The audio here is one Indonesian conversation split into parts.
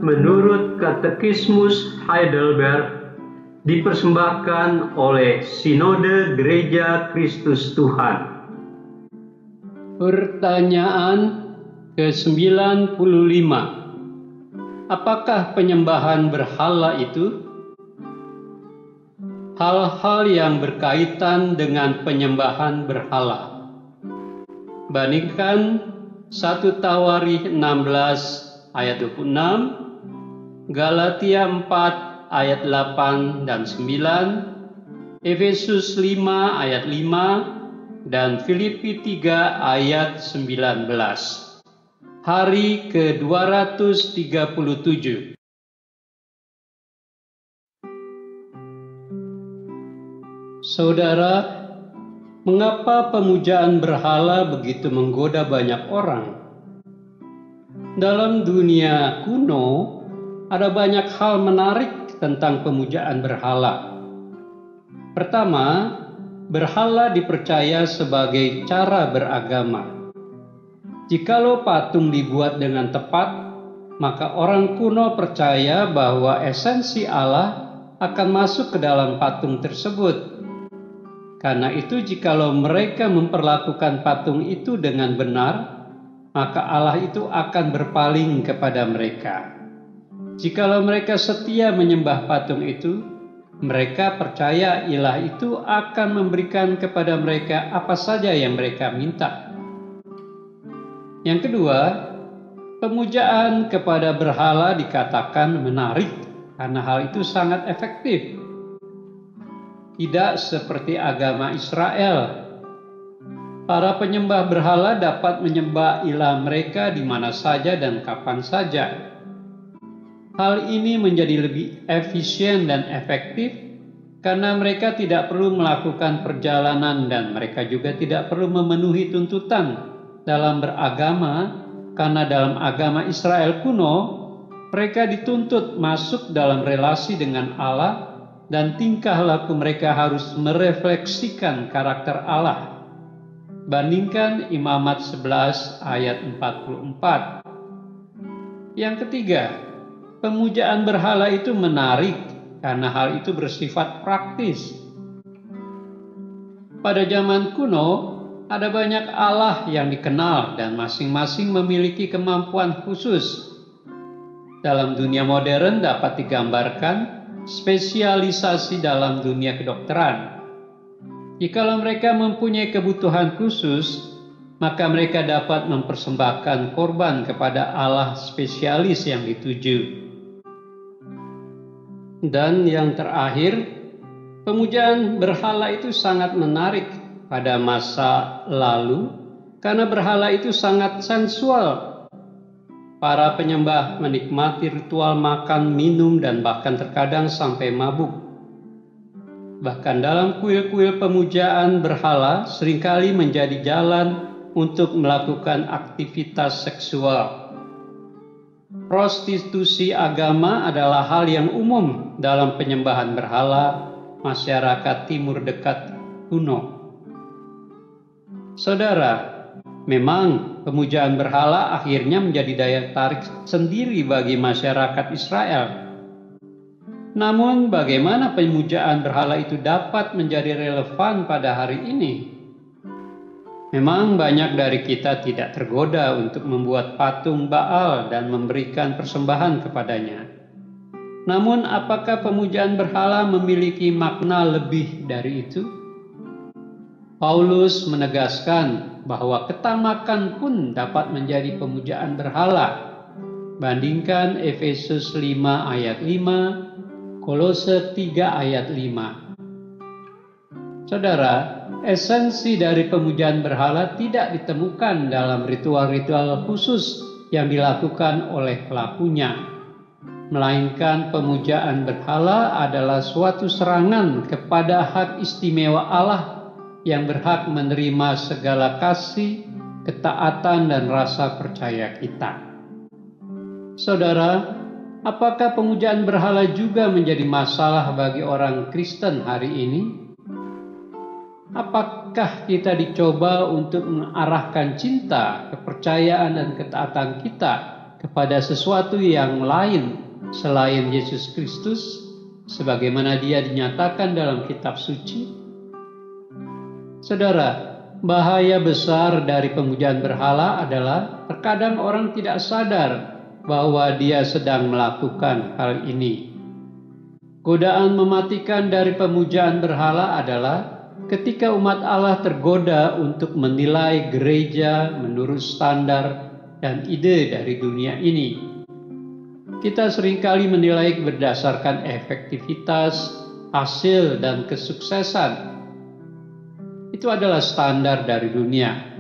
menurut Katekismus Heidelberg dipersembahkan oleh Sinode Gereja Kristus Tuhan. Pertanyaan ke-95. Apakah penyembahan berhala itu? Hal-hal yang berkaitan dengan penyembahan berhala. Bandingkan 1 Tawarikh 16 ayat 26, Galatia 4 ayat 8 dan 9, Efesus 5 ayat 5, dan Filipi 3 ayat 19. Hari ke-237. Saudara, mengapa pemujaan berhala begitu menggoda banyak orang? Dalam dunia kuno, ada banyak hal menarik tentang pemujaan berhala. Pertama, berhala dipercaya sebagai cara beragama. Jikalau patung dibuat dengan tepat, maka orang kuno percaya bahwa esensi Allah akan masuk ke dalam patung tersebut. Karena itu, jikalau mereka memperlakukan patung itu dengan benar, maka Allah itu akan berpaling kepada mereka. Jikalau mereka setia menyembah patung itu, mereka percaya ilah itu akan memberikan kepada mereka apa saja yang mereka minta. Yang kedua, pemujaan kepada berhala dikatakan menarik karena hal itu sangat efektif. Tidak seperti agama Israel. Para penyembah berhala dapat menyembah ilah mereka di mana saja dan kapan saja. Hal ini menjadi lebih efisien dan efektif karena mereka tidak perlu melakukan perjalanan dan mereka juga tidak perlu memenuhi tuntutan dalam beragama, karena dalam agama Israel kuno mereka dituntut masuk dalam relasi dengan Allah dan tingkah laku mereka harus merefleksikan karakter Allah. Bandingkan Imamat 11 ayat 44. Yang ketiga, pemujaan berhala itu menarik karena hal itu bersifat praktis. Pada zaman kuno, ada banyak Allah yang dikenal dan masing-masing memiliki kemampuan khusus. Dalam dunia modern dapat digambarkan spesialisasi dalam dunia kedokteran. Jikalau mereka mempunyai kebutuhan khusus, maka mereka dapat mempersembahkan korban kepada Allah spesialis yang dituju. Dan yang terakhir, pemujaan berhala itu sangat menarik pada masa lalu karena berhala itu sangat sensual. Para penyembah menikmati ritual makan, minum, dan bahkan terkadang sampai mabuk. Bahkan dalam kuil-kuil pemujaan berhala seringkali menjadi jalan untuk melakukan aktivitas seksual. Prostitusi agama adalah hal yang umum dalam penyembahan berhala masyarakat Timur Dekat kuno. Saudara, memang pemujaan berhala akhirnya menjadi daya tarik sendiri bagi masyarakat Israel. Namun bagaimana pemujaan berhala itu dapat menjadi relevan pada hari ini? Memang banyak dari kita tidak tergoda untuk membuat patung Baal dan memberikan persembahan kepadanya. Namun apakah pemujaan berhala memiliki makna lebih dari itu? Paulus menegaskan bahwa ketamakan pun dapat menjadi pemujaan berhala. Bandingkan Efesus 5 ayat 5, Kolose 3 ayat 5. Saudara, esensi dari pemujaan berhala tidak ditemukan dalam ritual-ritual khusus yang dilakukan oleh pelakunya, melainkan pemujaan berhala adalah suatu serangan kepada hak istimewa Allah yang berhak menerima segala kasih, ketaatan, dan rasa percaya kita. Saudara, apakah pemujaan berhala juga menjadi masalah bagi orang Kristen hari ini? Apakah kita dicoba untuk mengarahkan cinta, kepercayaan, dan ketaatan kita kepada sesuatu yang lain selain Yesus Kristus, sebagaimana Dia dinyatakan dalam kitab suci? Saudara, bahaya besar dari pemujaan berhala adalah terkadang orang tidak sadar bahwa dia sedang melakukan hal ini. Godaan mematikan dari pemujaan berhala adalah ketika umat Allah tergoda untuk menilai gereja menurut standar dan ide dari dunia ini. Kita seringkali menilai berdasarkan efektivitas, hasil, dan kesuksesan. Itu adalah standar dari dunia.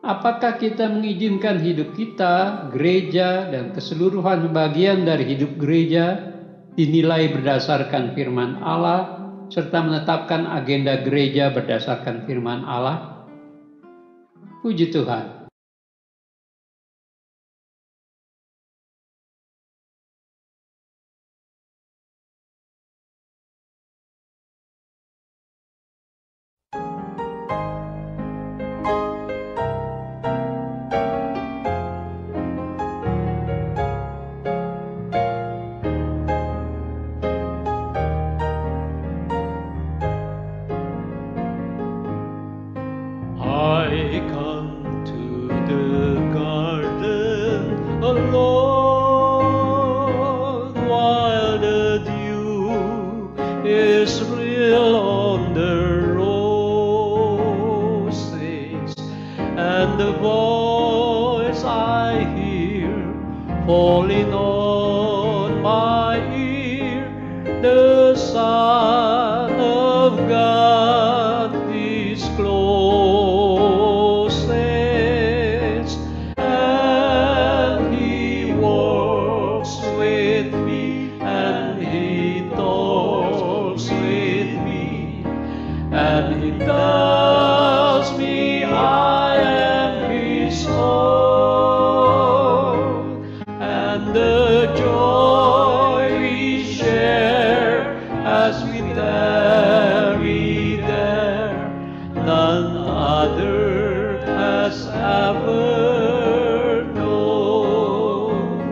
Apakah kita mengizinkan hidup kita, gereja, dan keseluruhan bagian dari hidup gereja dinilai berdasarkan firman Allah, serta menetapkan agenda gereja berdasarkan firman Allah? Puji Tuhan. I come to the garden alone while the dew is real on the roses, and the voice I hear falling on my ear, the Son of God is closest, and He walks with me, and He talks with me, and He tells me I am His own, and the joy we share as we tarry there, none other has ever known.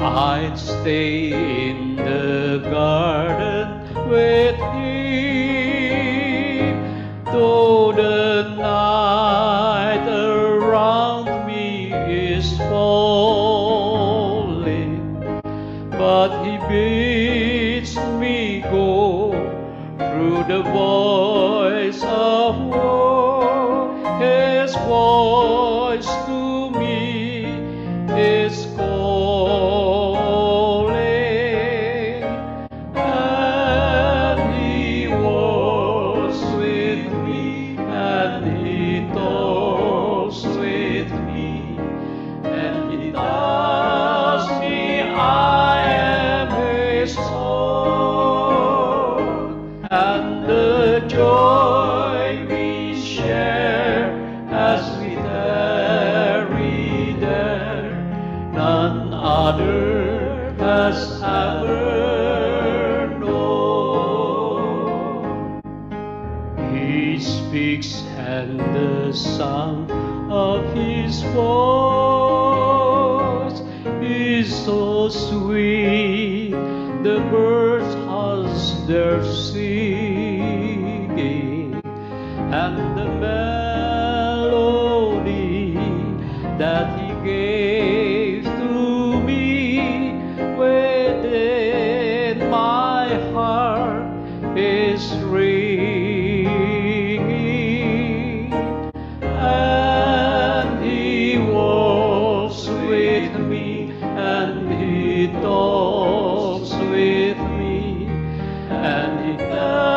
I'd stay in the garden with Him, though the night around me is falling, but He bids me go through the voice of woe. His voice to me is calling, and He walks with me, and He talks with me, and He tells me I am His own, and the joy we share as we tarry there, none other has ever known. He speaks, and the sound of His voice is so sweet, the birds hush their singing, and the melody that He gave to me within my heart is ringing, and He walks with me, and He talks with me, and He tells